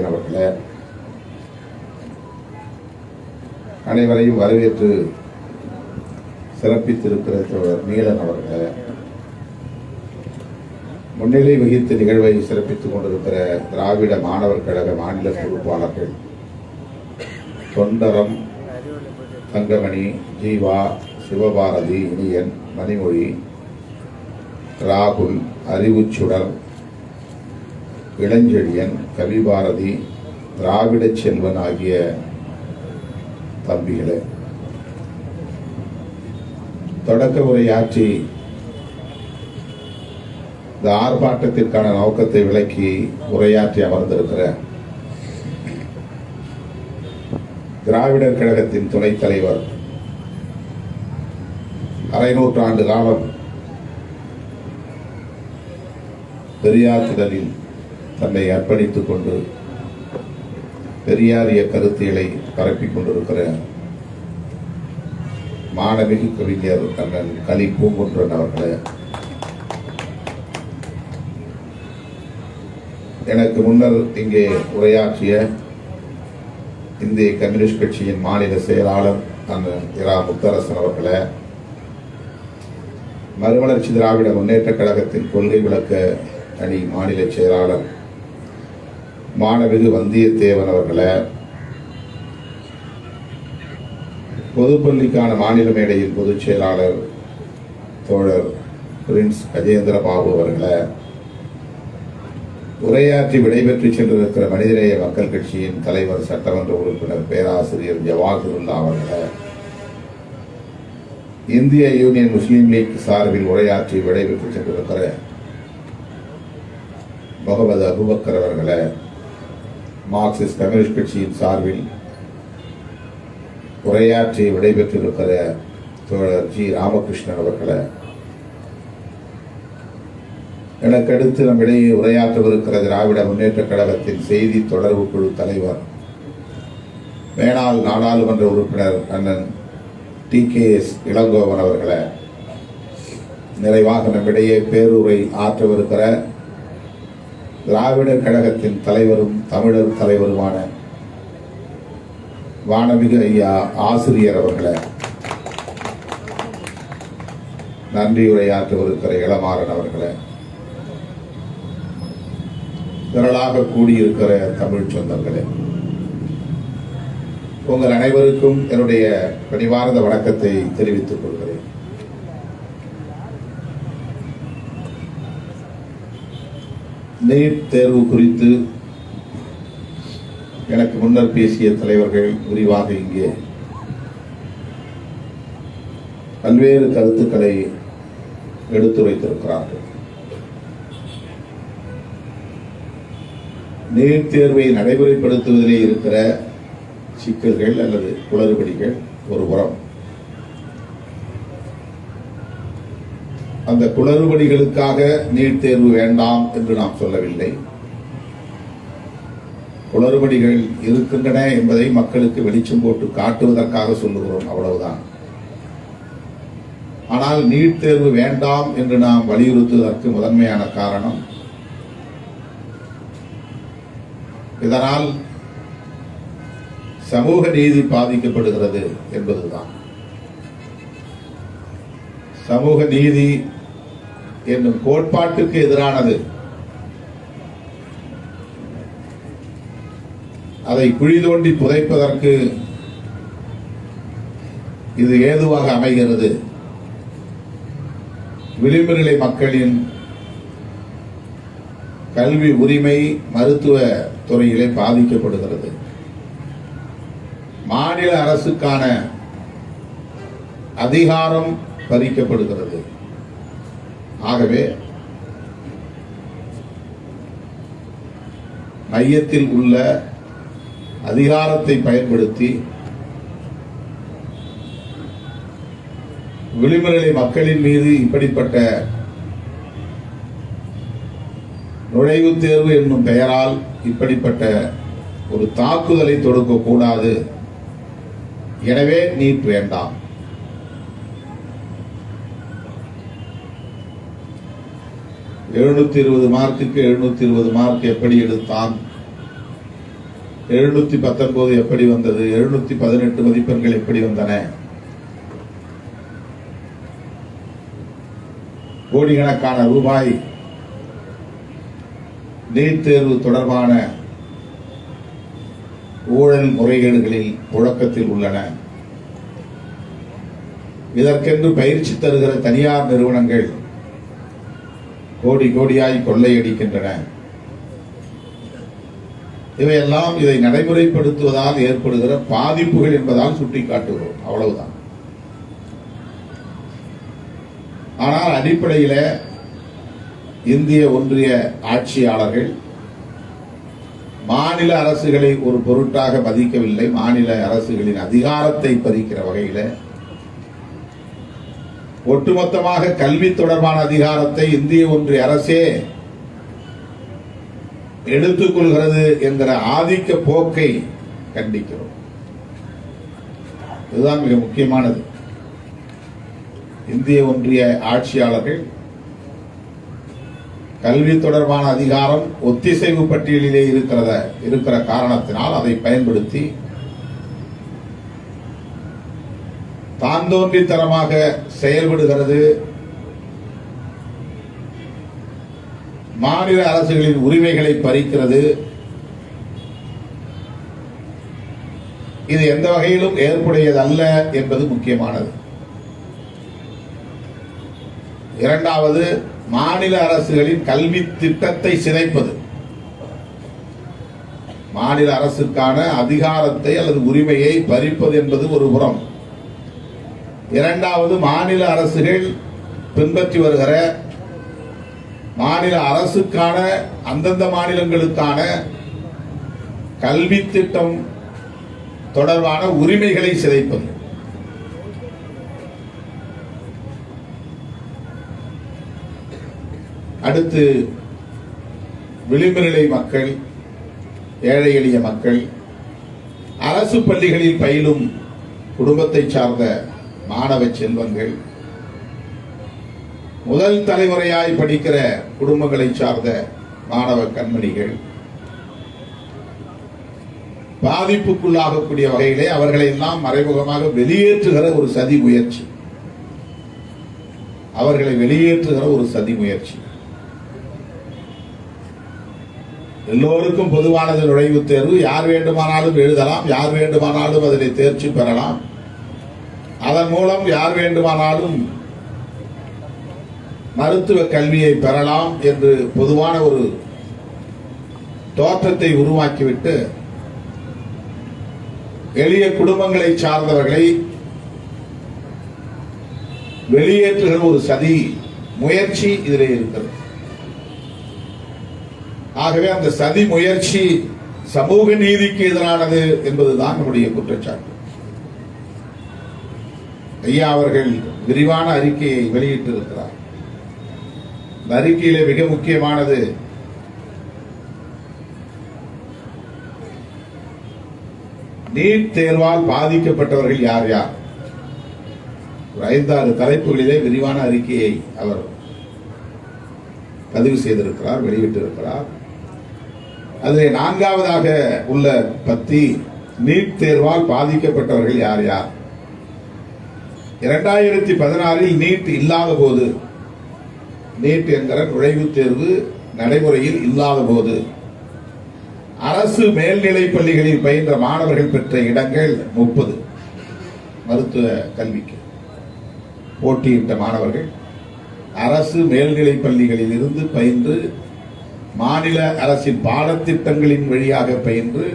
அவர்களே, அனைவரையும் வரவேற்று சிறப்பித்திருக்கிற தோழர் நீலன் அவர்களே, முன்னிலை வகித்த நிகழ்வை சிறப்பித்துக் கொண்டிருக்கிற திராவிட மாணவர் கழக மாநில பொறுப்பாளர்கள் தொண்டரம், தங்கமணி, ஜீவா, சிவபாரதி, இனியன், மணிமொழி, ராகுல், அறிவுச்சுடர், இளஞ்செழியன், கவிபாரதி, திராவிட செல்வன் ஆகிய தம்பிகளே, தொடக்க உரையாற்றி இந்த ஆர்ப்பாட்டத்திற்கான நோக்கத்தை விளக்கி உரையாற்றி அமர்ந்திருக்கிற திராவிடர் கழகத்தின் துணைத் தலைவர், அரை நூற்றாண்டு காலம் பெரியார் திடலில் தன்னை அர்ப்பணித்துக் கொண்டு பெரியாரிய கருத்தியலை பரப்பிக் கொண்டிருக்கிற மாணவிகு கவிஞர் அண்ணன் கலி பூங்குன்றன் அவர்களே, எனக்கு முன்னர் இங்கே உரையாற்றிய இந்திய கம்யூனிஸ்ட் கட்சியின் மாநில செயலாளர் அண்ணன் இரா முத்தரசன் அவர்களே, மறுமலர்ச்சி திராவிட முன்னேற்ற கழகத்தின் கொள்கை விளக்க அணி மாநில செயலாளர் மாணவிகு வந்தியத்தேவன் அவர்களே, பொதுப்பள்ளிக்கான மாநில மேடையின் பொதுச் செயலாளர் தோழர் பிரின்ஸ் கஜேந்திர பாபு அவர்களே, உரையாற்றி விடைபெற்று சென்றிருக்கிற மனிதநேய மக்கள் கட்சியின் தலைவர் சட்டமன்ற உறுப்பினர் பேராசிரியர் ஜவாஹிருல்லா அவர்களே, இந்திய யூனியன் முஸ்லீம் லீக் சார்பில் உரையாற்றி விடைபெற்று சென்றிருக்கிற முகமது அபுபக்கர் அவர்களே, மார்க்சிஸ்ட் கம்யூனிஸ்ட் கட்சியின் சார்பில் உரையாற்றி விடைபெற்றிருக்கிற தோழர் ஜி ராமகிருஷ்ணன் அவர்களே, எனக்கு அடுத்து நம்மிடையே உரையாற்றவிருக்கிற திராவிட முன்னேற்ற கழகத்தின் செய்தி தொடர்பு குழு தலைவர், மேனாள் நாடாளுமன்ற உறுப்பினர் அண்ணன் TKS இளங்கோவன் அவர்களே, நிறைவாக நம்மிடையே பேருரை ஆற்றவிருக்கிற திராவிடர் கழகத்தின் தலைவரும் தமிழர் தலைவருமான வானமிகு ஐயா ஆசிரியர் அவர்களே, நன்றியுரையாற்றவிருக்கிற இளமாறன் அவர்களே, திரளாக கூடியிருக்கிற தமிழ் சொந்தங்களே, உங்கள் அனைவருக்கும் என்னுடைய பணிவார்ந்த வணக்கத்தை தெரிவித்துக் கொள்கிறேன். நீட் தேர்வு குறித்து எனக்கு முன்னர் பேசிய தலைவர்கள் விரிவாக இங்கே பல்வேறு கருத்துக்களை எடுத்துரைத்திருக்கிறார்கள். நீட் தேர்வை நடைமுறைப்படுத்துவதிலே இருக்கிற சிக்கல்கள் அல்லது குளறுபடிகள் ஒரு புறம், அந்த குளறுபடிகளுக்காக நீட் தேர்வு வேண்டாம் என்று நாம் சொல்லவில்லை. குளறுபடிகள் இருக்கின்றன என்பதை மக்களுக்கு வெளிச்சம் போட்டு காட்டுவதற்காக சொல்லுகிறோம், அவ்வளவுதான். ஆனால் நீட் தேர்வு வேண்டாம் என்று நாம் வலியுறுத்துவதற்கு முதன்மையான காரணம், இதனால் சமூக நீதி பாதிக்கப்படுகிறது என்பதுதான். சமூக நீதி என்னும் கோட்பாட்டுக்கு எதிரானது. அதை குழி தோண்டி புதைப்பதற்கு இது ஏதுவாக அமைகிறது. விளிம்பு நிலை மக்களின் கல்வி உரிமை மருத்துவ துறையிலே பாதிக்கப்படுகிறது. மாநில அரசுக்கான அதிகாரம் பறிக்கப்படுகிறது. ஆகவே மையத்தில் உள்ள அதிகாரத்தை பயன்படுத்தி விளிம்பு நிலை மக்களின் மீது இப்படிப்பட்ட நுழைவுத் தேர்வு என்னும் பெயரால் இப்படிப்பட்ட ஒரு தாக்குதலை தொடுக்கக்கூடாது. எனவே நீட் வேண்டாம். 720 மார்க்குக்கு 720 மார்க் எப்படி எடுத்தான் 719 எப்படி வந்தது, 718 மதிப்பெண்கள் எப்படி வந்தன, கோடிக்கணக்கான ரூபாய் நீட் தேர்வு தொடர்பான ஊழல் முறைகேடுகளில் புழக்கத்தில் உள்ளன. இதற்கென்று பயிற்சி தருகிற தனியார் நிறுவனங்கள் கோடி கோடியாய் கொள்ளையடிக்கின்றன. இவையெல்லாம் இதை நடைமுறைப்படுத்துவதால் ஏற்படுகிற பாதிப்புகள் என்பதால் சுட்டிக்காட்டுகிறோம், அவ்வளவுதான். ஆனால் அடிப்படையில் இந்திய ஒன்றிய ஆட்சியாளர்கள் மாநில அரசுகளை ஒரு பொருட்டாக மதிக்கவில்லை. மாநில அரசுகளின் அதிகாரத்தை பறிக்கிற வகையில் ஒட்டுமொத்தமாக கல்வி தொடர்பான அதிகாரத்தை இந்திய ஒன்றிய அரசே எடுத்துக்கொள்கிறது என்கிற ஆதிக்க போக்கை கண்டிக்கிறோம். இதுதான் மிக முக்கியமானது. இந்திய ஒன்றிய ஆட்சியாளர்கள் கல்வி தொடர்பான அதிகாரம் ஒத்திசைவு பட்டியலிலே இருக்கிற காரணத்தினால் அதை பயன்படுத்தி தாந்தோன்றித்தனமாக செயல்படுகிறது. மாநில அரசுகளின் உரிமைகளை பறிக்கிறது. இது எந்த வகையிலும் ஏற்புடையதல்ல என்பது முக்கியமானது. இரண்டாவது, மாநில அரசுகளின் கல்வி திட்டத்தை சிதைப்பது. மாநில அரசுக்கான அதிகாரத்தை அல்லது உரிமையை பறிப்பது என்பது ஒரு புறம். இரண்டாவது, மாநில அரசுகள் பின்பற்றி வருகிற மாநில அரசுக்கான அந்தந்த மாநிலங்களுக்கான கல்வி திட்டம் தொடர்பான உரிமைகளை சிதைப்பது. அடுத்து, விளிம்பு நிலை மக்கள், ஏழை எளிய மக்கள், அரசு பள்ளிகளில் பயிலும் குடும்பத்தை சார்ந்த மாணவ செல்வங்கள், முதல் தலைமுறையாய் படிக்கிற குடும்பங்களை சார்ந்த மாணவ கண்மணிகள் பாதிப்புக்குள்ளாகக்கூடிய வகையிலே அவர்களை எல்லாம் மறைமுகமாக வெளியேற்றுகிற ஒரு சதி முயற்சி. அவர்களை வெளியேற்றுகிற ஒரு சதி முயற்சி. எல்லோருக்கும் பொதுவானது நுழைவுத் தேர்வு. யார் வேண்டுமானாலும் எழுதலாம், யார் வேண்டுமானாலும் அதில் தேர்ச்சி பெறலாம். அதன் மூலம் யார் வேண்டுமானாலும் மருத்துவ கல்வியை பெறலாம் என்று பொதுவான ஒரு தோற்றத்தை உருவாக்கிவிட்டு எளிய குடும்பங்களை சார்ந்தவர்களை வெளியேற்றுகிற ஒரு சதி முயற்சி இதிலே இருக்கிறது. ஆகவே அந்த சதி முயற்சி சமூக நீதிக்கு எதிரானது என்பதுதான் நம்முடைய குற்றச்சாட்டு. ஐயா அவர்கள் விரிவான அறிக்கையை வெளியிட்டிருக்கிறார். இந்த அறிக்கையிலே மிக முக்கியமானது நீட் தேர்வால் பாதிக்கப்பட்டவர்கள் யார் யார், 5-6 தலைப்புகளிலே விரிவான அறிக்கையை அவர் பதிவு செய்திருக்கிறார், வெளியிட்டிருக்கிறார். அதில் 4வதாக உள்ள பத்தி நீட் தேர்வால் பாதிக்கப்பட்டவர்கள் யார் யார். 2016 நீட் இல்லாத போது, நீட் என்கிற நுழைவுத் தேர்வு நடைமுறையில் இல்லாத போது அரசு மேல்நிலை பள்ளிகளில் பயின்ற மாணவர்கள் பெற்ற இடங்கள் 30. மருத்துவ கல்விக்கு போட்டியிட்ட மாணவர்கள் அரசு மேல்நிலை பள்ளிகளில் இருந்து பயின்று மாநில அரசின் பாடத்திட்டங்களின் வழியாக பயின்று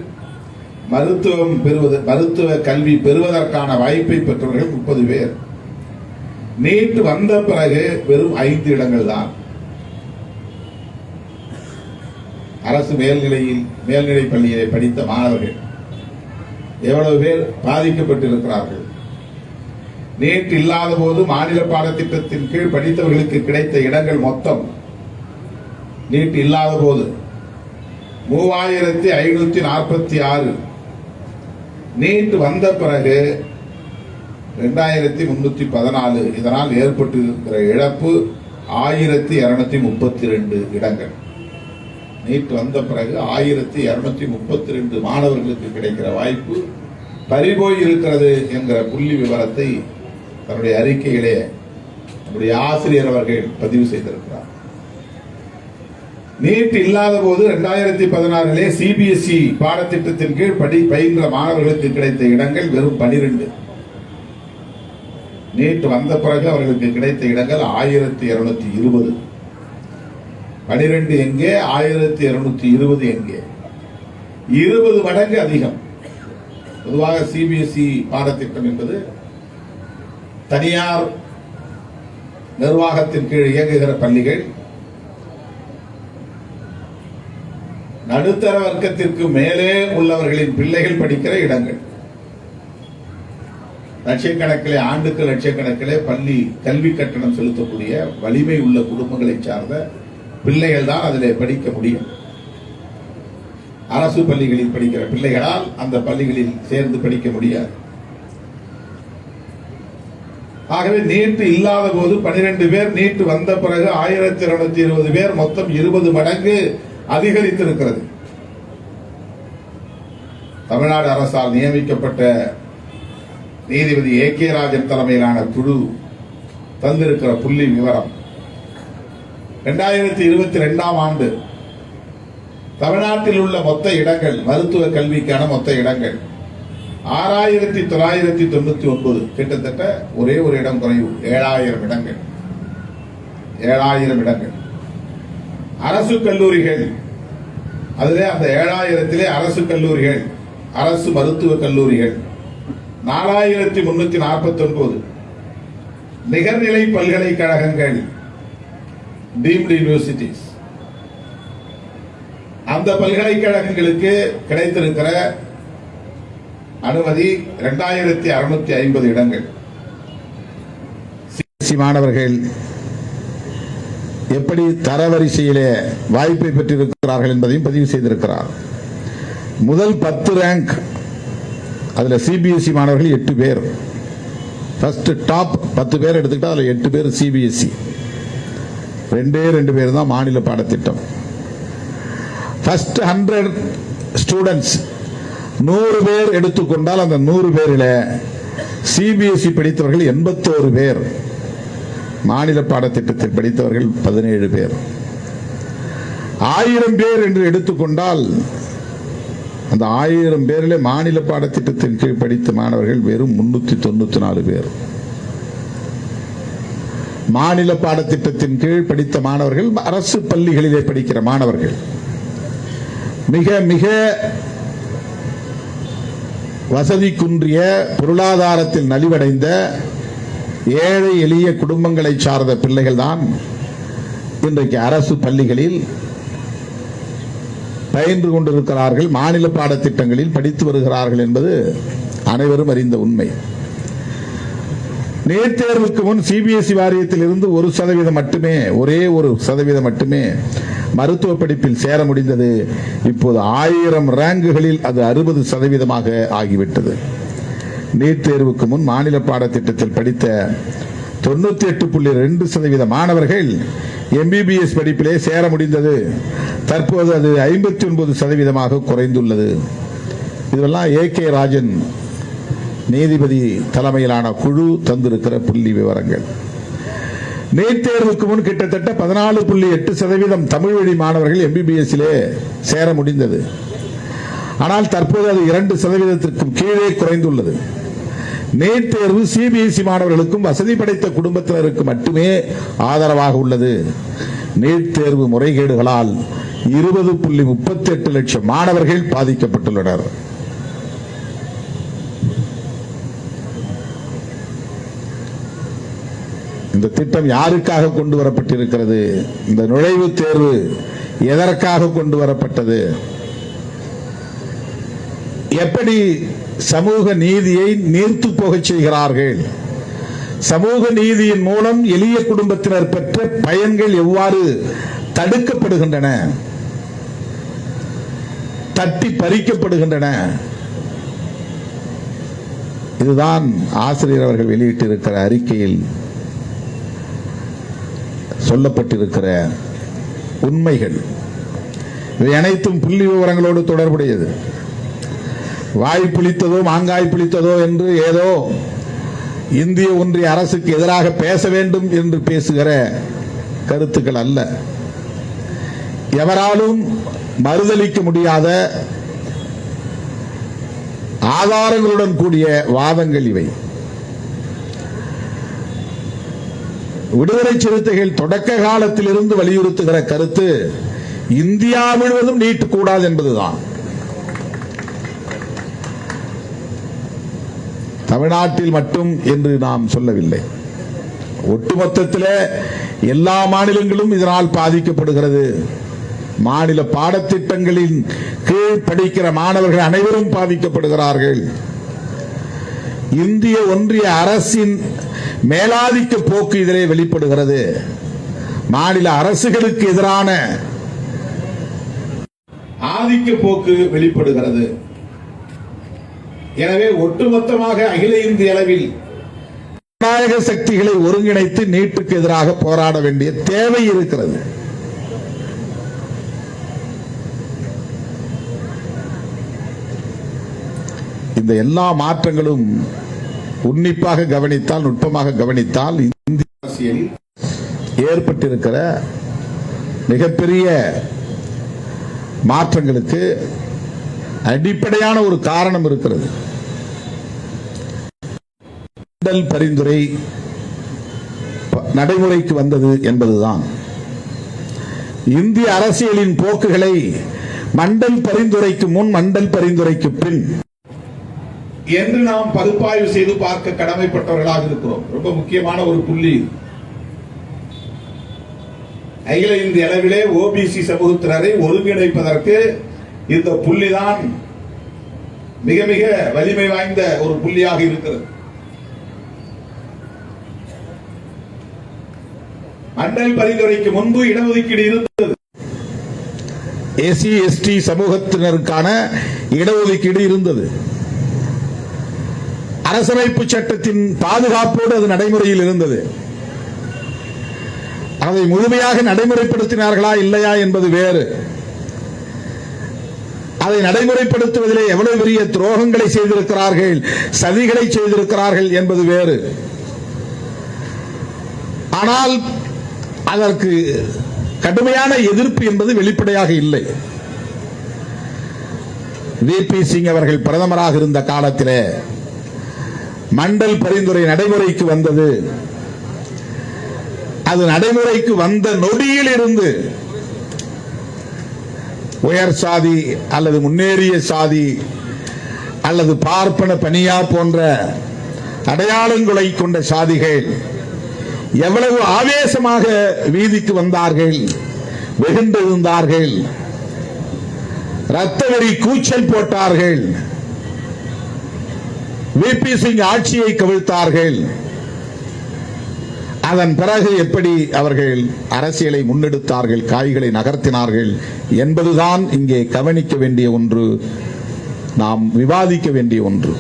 மருத்துவ கல்வி பெறுவதற்கான வாய்ப்பை பெற்றவர்கள் 30 பேர். நீட் வந்த பிறகு வெறும் 5 இடங்கள் தான். அரசு மேல்நிலை பள்ளியிலே படித்த மாணவர்கள் எவ்வளவு பேர் பாதிக்கப்பட்டிருக்கிறார்கள். நீட் இல்லாத போது மாநில பாடத்திட்டத்தின் கீழ் படித்தவர்களுக்கு கிடைத்த இடங்கள் மொத்தம் நீட் இல்லாத போது 3546. நீட் வந்த பிறகு 2314. இதனால் ஏற்பட்டிருக்கிற இழப்பு 1232 இடங்கள். நீட் வந்த பிறகு 1232 மாணவர்களுக்கு கிடைக்கிற வாய்ப்பு பறிபோய் இருக்கிறது என்கிற புள்ளி விவரத்தை தன்னுடைய அறிக்கையிலே நம்முடைய ஆசிரியர் அவர்கள் பதிவு செய்திருக்கிறார். நீட் இல்லாத போது 2016 சிபிஎஸ்இ பாடத்திட்டத்தின் கீழ் பயின்ற மாணவர்களுக்கு கிடைத்த இடங்கள் வெறும் 12. நீட் வந்த பிறகு அவர்களுக்கு கிடைத்த இடங்கள் 1220. 12 எங்கே, 1220 எங்கே? 20 மடங்கு அதிகம். பொதுவாக சிபிஎஸ்இ பாடத்திட்டம் என்பது தனியார் நிர்வாகத்தின் கீழ் இயங்குகிற பள்ளிகள். நடுத்தர வர்க்கத்திற்கு மேலே உள்ளவர்களின் பிள்ளைகள் படிக்கிற இடங்கள். லட்சக்கணக்கிலே, ஆண்டுக்கு லட்சக்கணக்கிலே பள்ளி கல்வி கட்டணம் செலுத்தக்கூடிய வலிமை உள்ள குடும்பங்களை சார்ந்த பிள்ளைகள் தான் அதிலே படிக்க முடியும். அரசு பள்ளிகளில் படிக்கிற பிள்ளைகளால் அந்த பள்ளிகளில் சேர்ந்து படிக்க முடியாது. ஆகவே நீட் இல்லாத போது 12 பேர், நீட் வந்த பிறகு 1220 பேர், மொத்தம் 20 மடங்கு அதிகரித்திருக்கிறது. தமிழ்நாடு அரசால் நியமிக்கப்பட்ட நீதிபதி A.K. ராஜன் தலைமையிலான குழு தந்திருக்கிற புள்ளி விவரம் 2022 ஆண்டு தமிழ்நாட்டில் உள்ள மொத்த இடங்கள், மருத்துவ கல்விக்கான மொத்த இடங்கள் 6999. கிட்டத்தட்ட ஒரே ஒரு இடம் குறைவு, 7000 இடங்கள். 7000 இடங்கள். அரசு கல்லூரிகள், அதிலே அந்த 7000 அரசு கல்லூரிகள், அரசு மருத்துவ கல்லூரிகள் 4349. நிகர்நிலை பல்கலைக்கழகங்கள், டீம்டு யூனிவர்சிட்டிஸ், அந்த பல்கலைக்கழகங்களுக்கு கிடைத்திருக்கிற அனுமதி 2650 இடங்கள். மாணவர்கள் எப்படி தரவரிசையிலே வாய்ப்பை பெற்றிருக்கிறார்கள் என்பதையும் பதிவு செய்திருக்கிறார். முதல் 10 ரேங்க், அதுல சிபிஎஸ்இ மாணவர்கள் 8 பேர். ஃபர்ஸ்ட் டாப் 10 பேர் எடுத்துக்கிட்டா அதுல 8 பேர் சிபிஎஸ்இ, 2 பேர் தான் மாநில பாடத்திட்டம். ஃபர்ஸ்ட் 100 ஸ்டூடெண்ட்ஸ், 100 பேர் எடுத்துக்கொண்டால் அந்த 100 பேரில் சிபிஎஸ்இ படித்தவர்கள் 81 பேர், மாநில பாடத்திட்டத்தில் படித்தவர்கள் 17 பேர். 1000 பேர் என்று எடுத்துக்கொண்டால் அந்த 1000 பேரில் மாநில பாடத்திட்டத்தின் கீழ் படித்த மாணவர்கள் வெறும் 394 பேர். மாநில பாடத்திட்டத்தின் கீழ் படித்த மாணவர்கள் அரசு பள்ளிகளிலே படிக்கிற மாணவர்கள். மிக மிக வசதி குன்றிய, பொருளாதாரத்தில் நலிவடைந்த ஏழை எளிய குடும்பங்களை சார்ந்த பிள்ளைகள் தான் இன்றைக்கு அரசு பள்ளிகளில் பயின்று கொண்டிருக்கிறார்கள், மாநில பாடத்திட்டங்களில் படித்து வருகிறார்கள் என்பது அனைவரும் அறிந்த உண்மை. நீட் தேர்வுக்கு முன் சிபிஎஸ்இ வாரியத்தில் இருந்து 1% மட்டுமே, ஒரே 1% மட்டுமே மருத்துவ படிப்பில் சேர முடிந்தது. இப்போது 1000 ரேங்குகளில் அது 60% ஆகிவிட்டது. நீட் தேர்வுக்கு முன் மாநில பாடத்திட்டத்தில் படித்த 98.2% மாணவர்கள் எம்பிபிஎஸ் படிப்பிலே சேர முடிந்தது. தற்போது அது 59% குறைந்துள்ளது. இதெல்லாம் A.K. ராஜன் நீதிபதி தலைமையிலான குழு தந்திருக்கிற புள்ளி விவரங்கள். நீட் தேர்வுக்கு முன் கிட்டத்தட்ட 14.8% தமிழ் வழி மாணவர்கள் எம்பிபிஎஸ்ஸிலே சேர முடிந்தது. ஆனால் தற்போது அது 2%க்கும் கீழே குறைந்துள்ளது. நீட் தேர்வு சிபிஎஸ்இ மாணவர்களுக்கும் வசதி படைத்த குடும்பத்தினருக்கு மட்டுமே ஆதரவாக உள்ளது. நீட் தேர்வு முறைகேடுகளால் 20.38 லட்சம் மாணவர்கள் பாதிக்கப்பட்டுள்ளனர். இந்த திட்டம் யாருக்காக கொண்டு வரப்பட்டிருக்கிறது? இந்த நுழைவுத் தேர்வு எதற்காக கொண்டு வரப்பட்டது? எப்படி சமூக நீதியை நீர்த்து போகச் செய்கிறார்கள்? சமூக நீதியின் மூலம் எளிய குடும்பத்தினர் பெற்ற பயன்கள் எவ்வாறு தடுக்கப்படுகின்றன, தட்டி பறிக்கப்படுகின்றன? இதுதான் ஆசிரியர் அவர்கள் வெளியிட்டிருக்கிற அறிக்கையில் சொல்லப்பட்டிருக்கிற உண்மைகள். இவை அனைத்தும் புள்ளி விவரங்களோடு தொடர்புடையது. வாய் புளித்ததோ மாங்காய் புளித்ததோ என்று ஏதோ இந்திய ஒன்றிய அரசுக்கு எதிராக பேச வேண்டும் என்று பேசுகிற கருத்துக்கள் அல்ல. எவராலும் மறுதலிக்க முடியாத ஆதாரங்களுடன் கூடிய வாதங்கள் இவை. விடுதலை சிறுத்தைகள் தொடக்க காலத்தில் இருந்து வலியுறுத்துகிற கருத்து இந்தியா முழுவதும் நீட் கூடாது என்பதுதான். தமிழ்நாட்டில் மட்டும் என்று நாம் சொல்லவில்லை. ஒட்டுமொத்தத்தில் எல்லா மாநிலங்களும் இதனால் பாதிக்கப்படுகிறது. மாநில பாடத்திட்டங்களின் கீழ் படிக்கிற மாணவர்கள் அனைவரும் பாதிக்கப்படுகிறார்கள். இந்திய ஒன்றிய அரசின் மேலாதிக்க போக்கு இதிலே வெளிப்படுகிறது. மாநில அரசுகளுக்கு எதிரான ஆதிக்க போக்கு வெளிப்படுகிறது. எனவே ஒட்டுமொத்தமாக அகில இந்திய அளவில் ஜனநாயக சக்திகளை ஒருங்கிணைத்து நீட்டுக்கு எதிராக போராட வேண்டிய தேவை இருக்கிறது. இந்த எல்லா மாற்றங்களும் உன்னிப்பாக கவனித்தால், நுட்பமாக கவனித்தால், இந்திய அரசியலில் ஏற்பட்டிருக்கிற மிகப்பெரிய மாற்றங்களுக்கு அடிப்படையான ஒரு காரணம் இருக்கிறது. மண்டல் பரிந்துரை நடைமுறைக்கு வந்தது என்பதுதான். இந்திய அரசியலின் போக்குகளை மண்டல் பரிந்துரைக்கு முன், மண்டல் பரிந்துரைக்கு பின் என்று நாம் பகுப்பாய்வு செய்து பார்க்க கடமைப்பட்டவர்களாக இருக்கிறோம். ரொம்ப முக்கியமான ஒரு புள்ளி. அகில இந்திய அளவிலே ஓபிசி சமூகத்தினரை ஒருங்கிணைப்பதற்கு இந்த புள்ளிதான் மிக மிக வலிமை வாய்ந்த ஒரு புள்ளியாக இருக்கிறது. மண்டல் பரிந்துரைக்கு முன்பு இடஒதுக்கீடு இருந்தது. எஸ்சி எஸ்டி சமூகத்தினருக்கான இடஒதுக்கீடு இருந்தது. அரசமைப்பு சட்டத்தின் பாதுகாப்போடு அது நடைமுறையில் இருந்தது. அதை முழுமையாக நடைமுறைப்படுத்தினார்களா இல்லையா என்பது வேறு. அதை நடைமுறைப்படுத்துவதிலே எவ்வளவு பெரிய துரோகங்களை செய்திருக்கிறார்கள், சதிகளை செய்திருக்கிறார்கள் என்பது வேறு. ஆனால் அதற்கு கடுமையான எதிர்ப்பு என்பது வெளிப்படையாக இல்லை. விபி சிங் அவர்கள் பிரதமராக இருந்த காலத்தில் மண்டல் பரிந்துரை நடைமுறைக்கு வந்தது. அது நடைமுறைக்கு வந்த நொடியில் இருந்து உயர் சாதி அல்லது முன்னேறிய சாதி அல்லது பார்ப்பன பனியா போன்ற அடையாளங்களை கொண்ட சாதிகள் எவ்வளவு ஆவேசமாக வீதிக்கு வந்தார்கள், வெகுண்டிருந்தார்கள், ரத்த வெறி கூச்சல் போட்டார்கள், விபி சிங் ஆட்சியை கவிழ்த்தார்கள். அதன் பிறகு எப்படி அவர்கள் அரசியலை முன்னெடுத்தார்கள், காய்களை நகர்த்தினார்கள் என்பதுதான் இங்கே கவனிக்க வேண்டிய ஒன்று, நாம் விவாதிக்க வேண்டிய ஒன்று.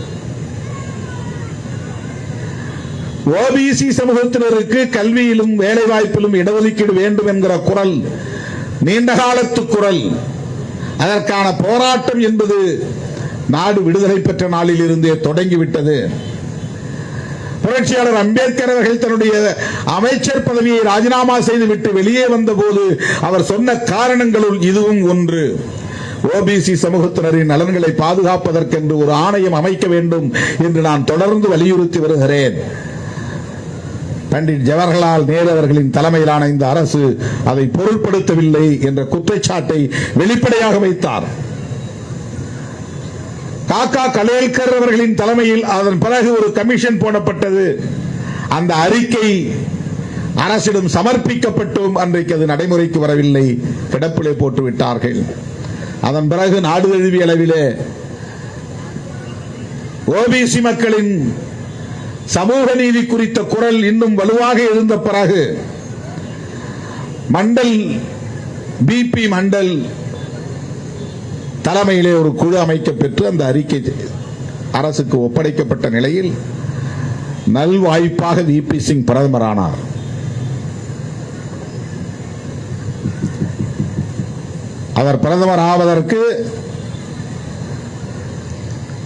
ஓபிசி சமூகத்தினருக்கு கல்வியிலும் வேலை வாய்ப்பிலும் இடஒதுக்கீடு வேண்டும் என்கிற குரல் நீண்ட காலத்து குரல். அதற்கான போராட்டம் என்பது நாடு விடுதலை பெற்ற நாளில் இருந்தே தொடங்கிவிட்டது. புரட்சியாளர் அம்பேத்கர் அவர்கள் தன்னுடைய அமைச்சர் பதவியை ராஜினாமா செய்துவிட்டு வெளியே வந்தபோது அவர் சொன்ன காரணங்களுள் இதுவும் ஒன்று. ஓபிசி சமூகத்தினரின் நலன்களை பாதுகாப்பதற்கென்று ஒரு ஆணையம் அமைக்க வேண்டும் என்று நான் தொடர்ந்து வலியுறுத்தி வருகிறேன். பண்டிட் ஜவஹர்லால் நேரு அவர்களின் தலைமையிலான இந்த அரசு அதை பொருட்படுத்தவில்லை என்ற குற்றச்சாட்டை வெளிப்படையாக வைத்தார். காக்கா கலேல்கர் அவர்களின் தலைமையில் அதன் பிறகு ஒரு கமிஷன் போடப்பட்டது. அந்த அறிக்கை அரசிடம் சமர்ப்பிக்கப்பட்டும் அன்றைக்கு அது நடைமுறைக்கு வரவில்லை, கிடப்பிலே போட்டுவிட்டார்கள். அதன் பிறகு நாடு தழுவிய அளவிலே ஓபிசி மக்களின் சமூக நீதி குறித்த குரல் இன்னும் வலுவாக இருந்த பிறகு மண்டல் பிபி மண்டல் தலைமையிலே ஒரு குழு அமைக்கப்பெற்று அந்த அறிக்கை அரசுக்கு ஒப்படைக்கப்பட்ட நிலையில் நல்வாய்ப்பாக விபி சிங் பிரதமரானார். அவர் பிரதமர் ஆவதற்கு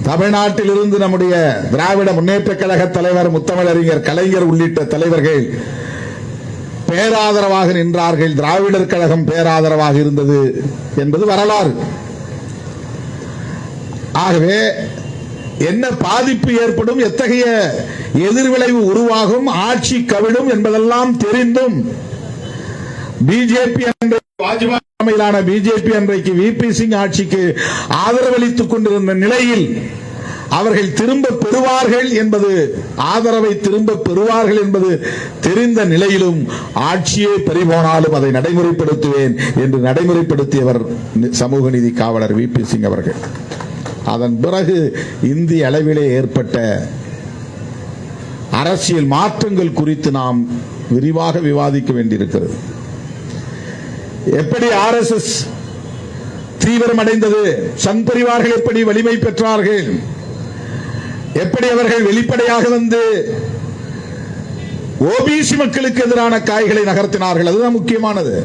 தமிழ்நாட்டில் இருந்து நம்முடைய திராவிட முன்னேற்ற கழக தலைவர் முத்தமிழறிஞர் கலைஞர் உள்ளிட்ட தலைவர்கள் பேராதரவாக நின்றார்கள். திராவிடர் கழகம் பேராதரவாக இருந்தது என்பது வரலாறு. ஆகவே என்ன பாதிப்பு ஏற்படும், எத்தகைய எதிர்விளைவு உருவாகும், ஆட்சி கவிழும் என்பதெல்லாம் தெரிந்தும் பிஜேபி வாஜ்பாய் தலைமையிலான பிஜேபி அன்றைக்கு விபி சிங் ஆட்சிக்கு ஆதரவளித்துக் கொண்டிருந்த நிலையில் அவர்கள் திரும்ப பெறுவார்கள் என்பது, ஆதரவை திரும்ப பெறுவார்கள் என்பது தெரிந்த நிலையிலும் ஆட்சியே பறிபோனாலும் அதை நடைமுறைப்படுத்துவேன் என்று நடைமுறைப்படுத்தியவர் சமூக நீதி காவலர் விபி சிங் அவர்கள். அதன் பிறகு இந்திய அளவிலே ஏற்பட்ட அரசியல் மாற்றங்கள் குறித்து நாம் விரிவாக விவாதிக்க வேண்டியிருக்கிறது. எப்படி ஆர்எஸ்எஸ் தீவிரமடைந்தது, சங் பரிவார்கள் எப்படி வலிமை பெற்றார்கள், எப்படி அவர்கள் வெளிப்படையாக வந்து ஓபிசி மக்களுக்கு எதிரான காய்களை நகர்த்தினார்கள். அதுதான் முக்கியமானது,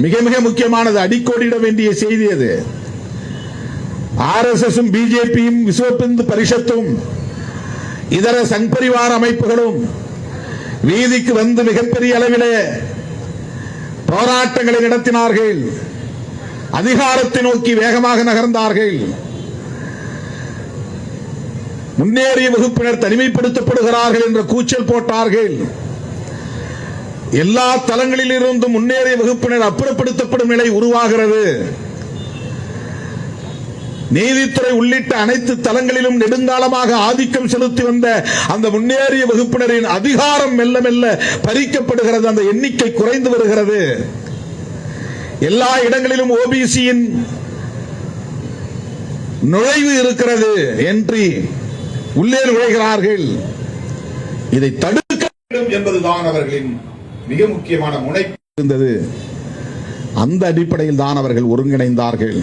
மிக மிக முக்கியமானது, அடிக்கோடிட வேண்டிய செய்தி அது. ஆர்எஸ்எஸும் பிஜேபியும் விஸ்வ இந்து பரிஷத்தும் இதர சங் பரிவார அமைப்புகளும் வீதிக்கு வந்து மிகப்பெரிய அளவிலே போராட்டங்களை நடத்தினார்கள். அதிகாரத்தை நோக்கி வேகமாக நகர்ந்தார்கள். முன்னேறிய வகுப்பினர் தனிமைப்படுத்தப்படுகிறார்கள் என்ற கூச்சல் போட்டார்கள். எல்லா தளங்களில் இருந்தும் முன்னேறிய வகுப்பினர் அப்புறப்படுத்தப்படும் நிலை உருவாகிறது. நீதித்துறை உள்ளிட்ட அனைத்து தளங்களிலும் நெடுங்காலமாக ஆதிக்கம் செலுத்தி வந்த அந்த முன்னேறிய வகுப்பினரின் அதிகாரம் மெல்ல மெல்ல பறிக்கப்படுகிறது. அந்த எண்ணிக்கை குறைந்து வருகிறது. எல்லா இடங்களிலும் ஓபிசியின் நுழைவு இருக்கிறது. என்று உள்ளே நுழைகிறார்கள். இதை தடுக்க வேண்டும் என்பதுதான் அவர்களின் மிக முக்கியமான முனைப்பு இருந்தது. அந்த அடிப்படையில் தான் அவர்கள் ஒருங்கிணைந்தார்கள்.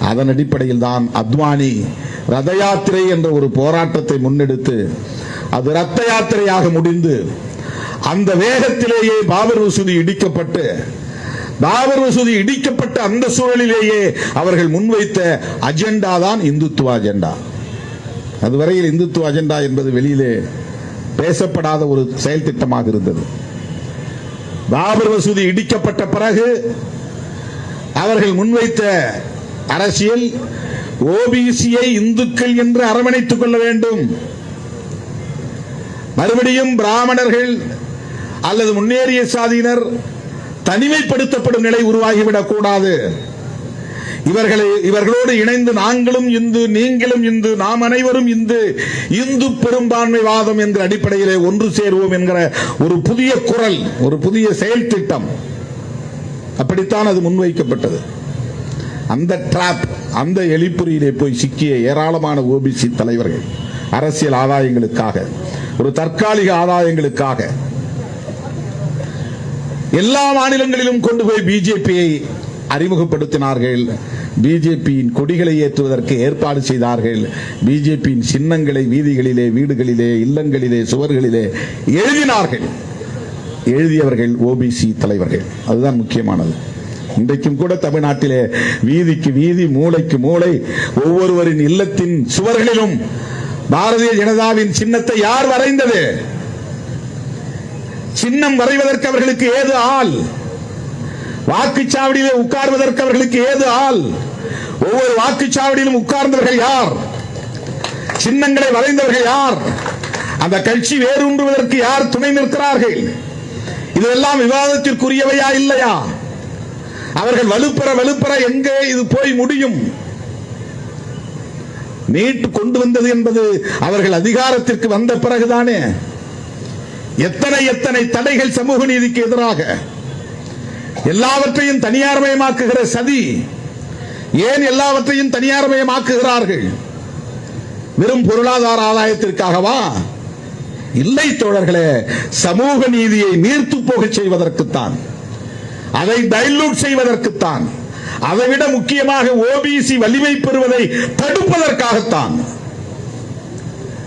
அதன் அடிப்படையில் தான் அத்வானி ரத யாத்திரை என்ற ஒரு போராட்டத்தை முன்னெடுத்து அது ரத்த யாத்திரையாக முடிந்து அந்த வேகத்திலேயே பாபர் மசூதி இடிக்கப்பட்டு, பாபர் மசூதி இடிக்கப்பட்ட அந்த சூழலிலேயே அவர்கள் முன்வைத்த அஜெண்டா தான் இந்துத்துவ அஜெண்டா. அதுவரையில் இந்துத்துவ அஜெண்டா என்பது வெளியிலே பேசப்படாத ஒரு செயல் திட்டமாக இருந்தது. பாபர் மசூதி இடிக்கப்பட்ட பிறகு அவர்கள் முன்வைத்த அரசியல் ஓபிசியை இந்துக்கள் என்று அரவணைத்துக் கொள்ள வேண்டும். மறுபடியும் பிராமணர்கள் அல்லது முன்னேறிய சாதியினர் தனிமைப்படுத்தப்படும் நிலை உருவாகிவிடக் கூடாது. இவர்களோடு இணைந்து நாங்களும் இந்து, நீங்களும் இந்து, நாம் அனைவரும் இந்து, இந்து பெரும்பான்மைவாதம் என்ற அடிப்படையிலே ஒன்று சேருவோம் என்கிற ஒரு புதிய குரல், ஒரு புதிய செயல் திட்டம், அப்படித்தான் அது முன்வைக்கப்பட்டது. அந்த டிராப், அந்த எலிப்புரியிலே போய் சிக்கிய ஏராளமான ஓபிசி தலைவர்கள் அரசியல் ஆதாயங்களுக்காக, ஒரு தற்காலிக ஆதாயங்களுக்காக எல்லா மாநிலங்களிலும் கொண்டு போய் பிஜேபியை அறிமுகப்படுத்தினார்கள். பிஜேபியின் கொடிகளை ஏற்றுவதற்கு ஏற்பாடு செய்தார்கள். பிஜேபியின் சின்னங்களை வீதிகளிலே, வீடுகளிலே, இல்லங்களிலே, சுவர்களிலே எழுதினார்கள். எழுதியவர்கள் ஓபிசி தலைவர்கள். அதுதான் முக்கியமானது. இன்றைக்கும் கூட தமிழ்நாட்டிலே வீதிக்கு வீதி, மூளைக்கு மூளை, ஒவ்வொருவரின் இல்லத்தின் சுவர்களிலும் பாரதிய ஜனதாவின் சின்னத்தை யார் வரைந்தது? சின்னம் வரைவதற்கு அவர்களுக்கு ஏது ஆள்? வாக்குச்சாவடியிலே உட்கார்வதற்கு அவர்களுக்கு ஏது ஆள்? ஒவ்வொரு வாக்குச்சாவடியிலும் உட்கார்ந்தவர்கள் யார்? சின்னங்களை வரைந்தவர்கள் யார்? அந்த கட்சி வேரூன்றுவதற்கு யார் துணை நிற்கிறார்கள்? இதெல்லாம் விவாதத்திற்குரியவையா இல்லையா? அவர்கள் வலுப்பெற எங்கே இது போய் முடியும்? நீட்டு கொண்டு வந்தது என்பது அவர்கள் அதிகாரத்திற்கு வந்த பிறகுதானே. எத்தனை எத்தனை தடைகள் சமூக நீதிக்கு எதிராக, எல்லாவற்றையும் தனியார்மயமாக்குகிற சதி. ஏன் எல்லாவற்றையும் தனியார்மயமாக்குகிறார்கள்? வெறும் பொருளாதார ஆதாயத்திற்காகவா? இல்லை தோழர்களே, சமூக நீதியை நீர்த்து போக செய்வதற்குத்தான், அதை டைலூட் செய்வதற்குத்தான், அதைவிட முக்கியமாக ஓபிசி வலிமை பெறுவதை தடுப்பதற்காகத்தான்.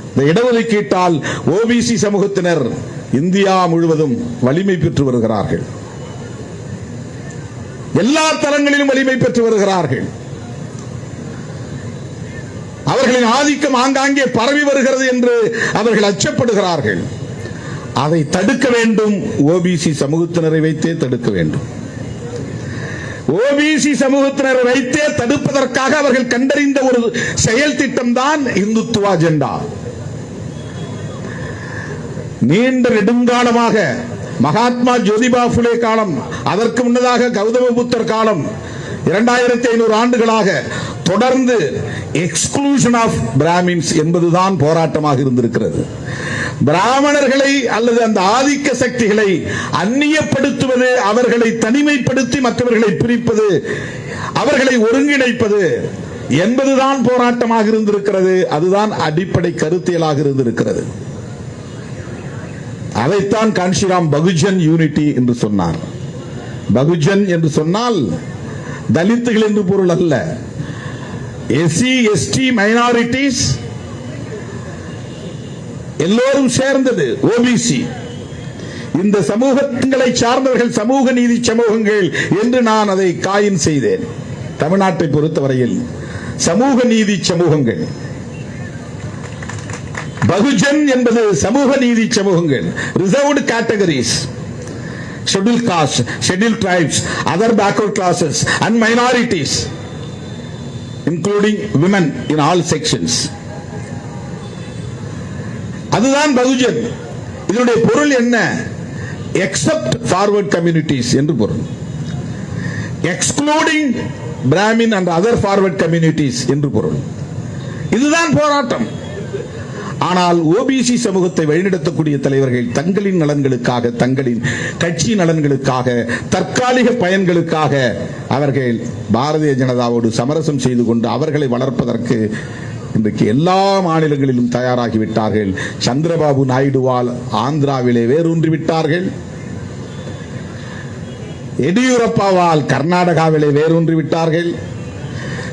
இந்த இடஒதுக்கீட்டால் ஓபிசி சமூகத்தினர் இந்தியா முழுவதும் வலிமை பெற்று வருகிறார்கள். எல்லா தளங்களிலும் வலிமை பெற்று வருகிறார்கள். அவர்களின் ஆதிக்கம் ஆங்காங்கே பரவி வருகிறது என்று அவர்கள் அச்சப்படுகிறார்கள். அதை தடுக்க வேண்டும். ஓபிசி சமூகத்தினரை வைத்தே தடுக்க வேண்டும். ஓபிசி சமூகத்தினரை வைத்தே தடுப்பதற்காக அவர்கள் கண்டறிந்த ஒரு செயல் திட்டம் தான் இந்துத்துவ அஜெண்டா. நீண்ட நெடுங்காலமாக மகாத்மா ஜோதிபா புலே காலம், அதற்கு முன்னதாக கௌதம புத்தர் காலம், 2500 ஆண்டுகளாக தொடர்ந்து எக்ஸ்க்ளூஷன் ஆஃப் பிராமின்ஸ் என்பதுதான் போராட்டமாக இருந்திருக்கிறது. பிராமணர்களை அல்லது அந்த ஆதிக்க சக்திகளை அந்நியப்படுத்துவது, அவர்களை தனிமைப்படுத்தி மற்றவர்களை பிரிப்பது, அவர்களை ஒருங்கிணைப்பது என்பதுதான் போராட்டமாக இருந்திருக்கிறது. அதுதான் அடிப்படை கருத்தியலாக இருந்திருக்கிறது. அதைத்தான் காஞ்சிராம் பகுஜன் யூனிட்டி என்று சொன்னார். பகுஜன் என்று சொன்னால் தலித்துகள் என்று பொருள் அல்ல. எஸ்சி எஸ்டி மைனாரிட்டிஸ் எல்லோரும் சேர்ந்தது ஓபிசி. இந்த சமூகங்களை சார்ந்தவர்கள் சமூக நீதி சமூகங்கள் என்று நான் அதை காயின் செய்தேன். தமிழ்நாட்டை பொறுத்தவரையில் சமூக நீதி சமூகங்கள். பகுஜன் என்பது சமூக நீதி சமூகங்கள். Reserved categories, scheduled caste, scheduled tribes, other backward classes and minorities, including women in all sections. அதுதான் பகுஜன். இதனுடைய பொருள் என்ன? except forward communities என்று பொருள். excluding Brahmin and other forward communities என்று பொருள். இதுதான் போராட்டம். ஆனால் ஓபிசி சமூகத்தை வழிநடத்தக்கூடிய தலைவர்கள் தங்களின் நலன்களுக்காக, தங்களின் கட்சி நலன்களுக்காக, தற்காலிக பயன்களுக்காக அவர்கள் பாரதிய ஜனதாவோடு சமரசம் செய்து கொண்டு அவர்களை வளர்ப்பதற்கு இன்றைக்கு எல்லா மாநிலங்களிலும் தயாராகிவிட்டார்கள். சந்திரபாபு நாயுடுவால் ஆந்திராவிலே வேரூன்றிவிட்டார்கள். எடியூரப்பாவால் கர்நாடகாவிலே வேரூன்றிவிட்டார்கள்.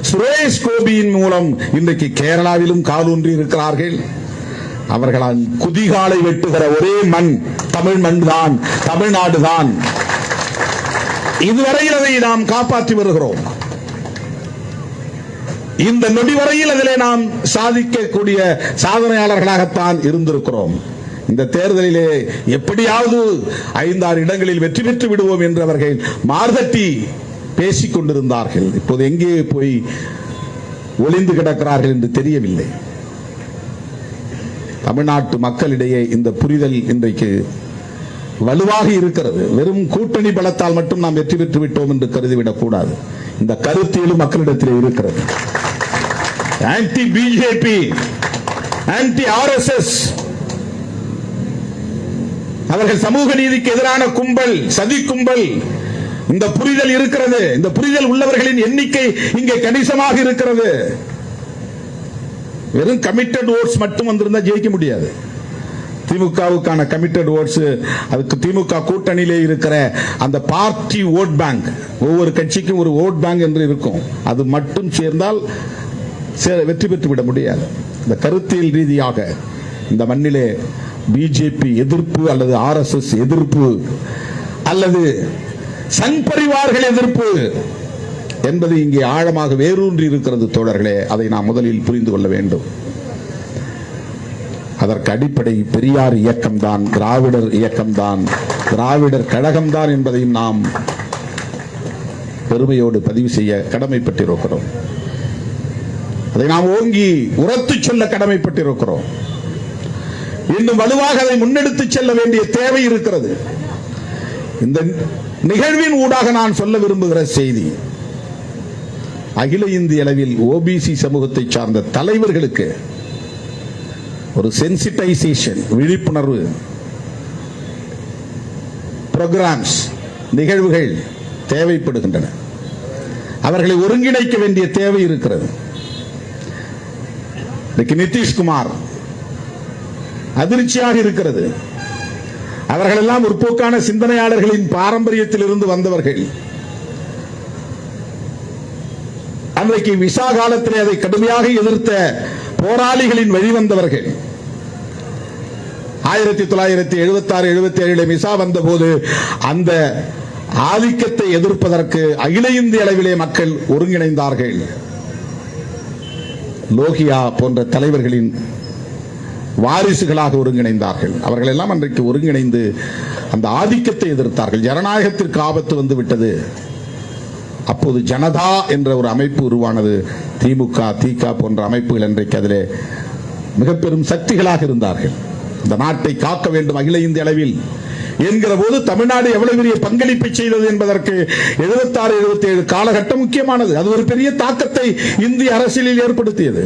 சுரேஷ் கோபியின் மூலம் இன்றைக்கு கேரளாவிலும் காலூன்றி இருக்கிறார்கள். அவர்களால் குதிகாலை வெட்டுகிற ஒரே மண் தமிழ் மண் தான், தமிழ்நாடு தான். இதுவரையில் அதை நாம் காப்பாற்றி வருகிறோம். இந்த நொடி வரையில் அதிலே நாம் சாதிக்கக்கூடிய சாதனையாளர்களாகத்தான் இருந்திருக்கிறோம். இந்த தேர்தலிலே எப்படியாவது 5-6 இடங்களில் வெற்றி பெற்று விடுவோம் என்று அவர்கள் மார்தட்டி பேசிக் கொண்டிருந்தார்கள். இப்போது எங்கே போய் ஒளிந்து கிடக்கிறார்கள் என்று தெரியவில்லை. தமிழ்நாட்டு மக்களிடையே இந்த புரிதல் இன்றைக்கு வலுவாக இருக்கிறது. வெறும் கூட்டணி பலத்தால் மட்டும் நாம் வெற்றி பெற்று விட்டோம் என்று கருதிவிடக் கூடாது. இந்த கருத்தியலும் மக்களிடத்திலே இருக்கிறது. ஆன்டி பிஜேபி, ஆன்டி ஆர்எஸ்எஸ், அவர்கள் சமூக நீதிக்கு எதிரான கும்பல், சதி கும்பல். இந்த புரிதல் இருக்கிறது. இந்த புரிதல் உள்ளவர்களின் எண்ணிக்கை இங்கே கணிசமாக இருக்கிறது. வெறும் கமிட்டட் ஓட்ஸ் மட்டும் வந்திருந்தா ஜெயிக்க முடியாது. திமுகவுக்கான கமிட்டட் ஓட்ஸ், அதுக்கு திமுக கூட்டணியிலே இருக்கிற அந்த பார்ட்டி ஓட் பேங்க், ஒவ்வொரு கட்சிக்கும் ஒரு ஓட் பேங்க் என்று இருக்கும், அது மட்டும் சேர்ந்தால் வெற்றி பெற்று விட முடியாது. இந்த கருத்தியல் ரீதியாக இந்த மண்ணிலே பிஜேபி எதிர்ப்பு அல்லது ஆர்எஸ்எஸ் எதிர்ப்பு அல்லது சங் பரிவார்கள் எதிர்ப்பு என்பது இங்கே ஆழமாக வேரூன்றி இருக்கிறது தோழர்களே. அதை நாம் முதலில் புரிந்து கொள்ள வேண்டும். அதற்கு அடிப்படை பெரியார் இயக்கம்தான், திராவிடர் இயக்கம்தான், திராவிடர் கழகம்தான் என்பதையும் நாம் பெருமையோடு பதிவு செய்ய கடமைப்பட்டிருக்கிறோம். அதை நாம் ஓங்கி உரத்து சொல்ல கடமைப்பட்டிருக்கிறோம். இன்னும் வலுவாக அதை முன்னெடுத்து செல்ல வேண்டிய தேவை இருக்கிறது. இந்த நிகழ்வின் ஊடாக நான் சொல்ல விரும்புகிற செய்தி, அகில இந்திய அளவில் ஓபிசி சமூகத்தை சார்ந்த தலைவர்களுக்கு ஒரு சென்சிட்டைசேஷன், விழிப்புணர்வு புரோகிராம்ஸ், நிகழ்வுகள் தேவைப்படுகின்றன. அவர்களை ஒருங்கிணைக்க வேண்டிய தேவை இருக்கிறது. நிதிஷ்குமார் அதிர்ச்சியாக இருக்கிறது. அவர்கள் எல்லாம் முற்போக்கான சிந்தனையாளர்களின் பாரம்பரியத்தில் இருந்து வந்தவர்கள். அன்றைக்கு விசா காலத்திலே அதை கடுமையாக எதிர்த்த போராளிகளின் வழிவந்தவர்கள். 1976-77 விசா வந்த போது அந்த ஆதிக்கத்தை எதிர்ப்பதற்கு அகில இந்திய அளவிலே மக்கள் ஒருங்கிணைந்தார்கள். லோகியா போன்ற தலைவர்களின் வாரிசுகளாக ஒருங்கிணைந்தார்கள். அவர்கள் எல்லாம் அன்றைக்கு ஒருங்கிணைந்து அந்த ஆதிக்கத்தை எதிர்த்தார்கள். ஜனநாயகத்திற்கு ஆபத்து வந்து விட்டது. அப்போது ஜனதா என்ற ஒரு அமைப்பு உருவானது. திமுக, திக போன்ற அமைப்புகள் இன்றைக்கு அதிலே மிக பெரும் சக்திகளாக இருந்தார்கள். இந்த நாட்டை காக்க வேண்டும் அகில இந்திய அளவில் என்கிற போது தமிழ்நாடு எவ்வளவு பெரிய பங்களிப்பை செய்தது என்பதற்கு 76, 77 காலகட்டம் முக்கியமானது. அது ஒரு பெரிய தாக்கத்தை இந்திய அரசியலில் ஏற்படுத்தியது.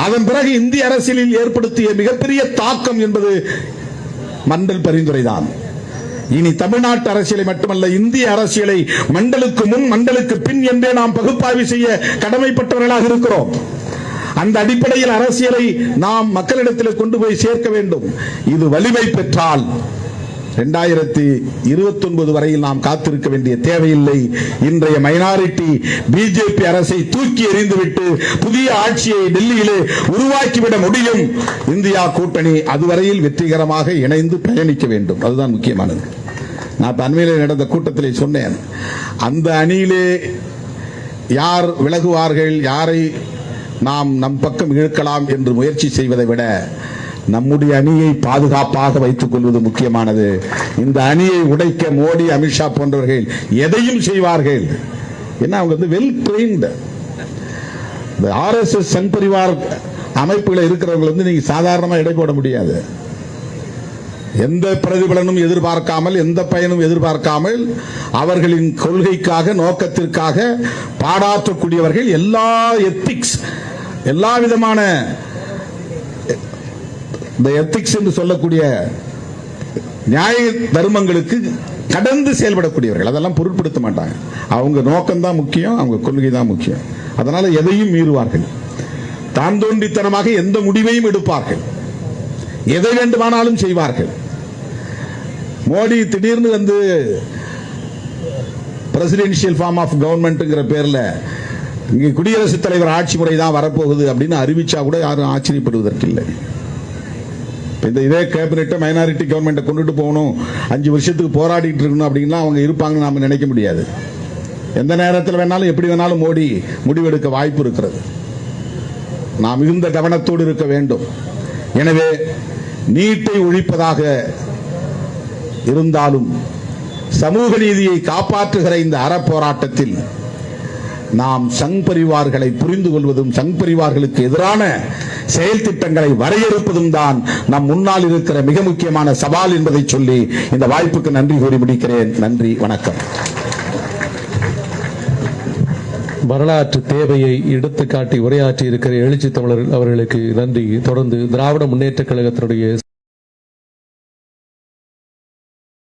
அதன் பிறகு இந்திய அரசியலில் ஏற்படுத்திய மிகப்பெரிய தாக்கம் என்பது மண்டல் பரிந்துரைதான். இனி தமிழ்நாட்டு அரசியலை மட்டுமல்ல, இந்திய அரசியலை மண்டலுக்கு முன் மண்டலுக்கு பின் என்றே நாம் பகுப்பாய்வு செய்ய கடமைப்பட்டவர்களாக இருக்கிறோம். அந்த அடிப்படையில் அரசியலை நாம் மக்களிடத்தில் கொண்டு போய் சேர்க்க வேண்டும். இது வலிமை பெற்றால் 2029 வரையில் நாம் காத்திருக்க வேண்டிய தேவையில்லை. இன்றைய மைனாரிட்டி பிஜேபி அரசை தூக்கி எறிந்துவிட்டு புதிய ஆட்சியை டெல்லியிலே உருவாக்கிவிட முடியும். இந்தியா கூட்டணி அதுவரையில் வெற்றிகரமாக இணைந்து பயணிக்க வேண்டும். அதுதான் முக்கியமானது. நான் அண்மையிலே நடந்த கூட்டத்திலே சொன்னேன், அந்த அணியிலே யார் விலகுவார்கள், யாரை நாம் நம் பக்கம் இழுக்கலாம் என்று முயற்சி செய்வதை விட நம்முடைய அணியை பாதுகாப்பாக வைத்துக் கொள்வது முக்கியமானது. இந்த அணியை உடைக்க மோடி, அமித்ஷா போன்றவர்கள் எதையும் செய்வார்கள். என்ன, அவங்க வந்து வெல் ட்ரெயின்டு. இந்த RSS சங் பரிவார் அமைப்புகளை இருக்கிறவங்க வந்து நீங்க சாதாரணமா எடை போட முடியாது. எந்த பிரதிபலனும் எதிர்பார்க்காமல், எந்த பயனும் எதிர்பார்க்காமல் அவர்களின் கொள்கைக்காக, நோக்கத்திற்காக பாடாற்றக்கூடியவர்கள். எல்லா எத்திக்ஸ், எல்லா விதமான இந்த எத்திக்ஸ் என்று சொல்லக்கூடிய நியாய தர்மங்களுக்கு கடந்து செயல்படக்கூடியவர்கள். அதெல்லாம் பொருட்படுத்த மாட்டாங்க. அவங்க நோக்கம்தான் முக்கியம், அவங்க கொள்கை தான் முக்கியம். அதனால எதையும் மீறுவார்கள். தான் தோன்றித்தனமாக எந்த முடிவையும் எடுப்பார்கள். எதை வேண்டுமானாலும் செய்வார்கள். மோடி திடீர்னு வந்து பிரசிடென்சியல் ஃபார்ம் ஆஃப் கவர்மெண்ட்ங்கிற பேர்ல இங்கே குடியரசுத் தலைவர் ஆட்சி முறை தான் வரப்போகுது அப்படின்னு அறிவிச்சா கூட யாரும் ஆச்சரியப்படுவதற்கு இல்லை. இதே கேபினெட்டை மைனாரிட்டி கவர்மெண்ட்டை கொண்டுட்டு போகணும், 5 வருஷத்துக்கு போராடிட்டு இருக்கணும் அப்படின்னா அவங்க இருப்பாங்கன்னு நாம நினைக்க முடியாது. எந்த நேரத்தில் வேணாலும் எப்படி வேணாலும் மோடி முடிவெடுக்க வாய்ப்பு இருக்கிறது. நாம் மிகுந்த கவனத்தோடு இருக்க வேண்டும். எனவே நீட்டை ஒழிப்பதாக இருந்தாலும் சமூக நீதியை காப்பாற்றுகிற இந்த அறப்போராட்டத்தில் நாம் சங் பரிவார்களை புரிந்து கொள்வதும், சங் பரிவார்களுக்கு எதிரான செயல் திட்டங்களை வரையறுப்பதும் தான் நம் முன்னால் இருக்கிற மிக முக்கியமான சவால் என்பதை சொல்லி இந்த வாய்ப்புக்கு நன்றி கூறி முடிக்கிறேன். நன்றி, வணக்கம். வரலாற்று தேவையை எடுத்துக்காட்டி உரையாற்றி இருக்கிற எழுச்சி தமிழர் அவர்களுக்கு நன்றி. தொடர்ந்து திராவிட முன்னேற்ற கழகத்தினுடைய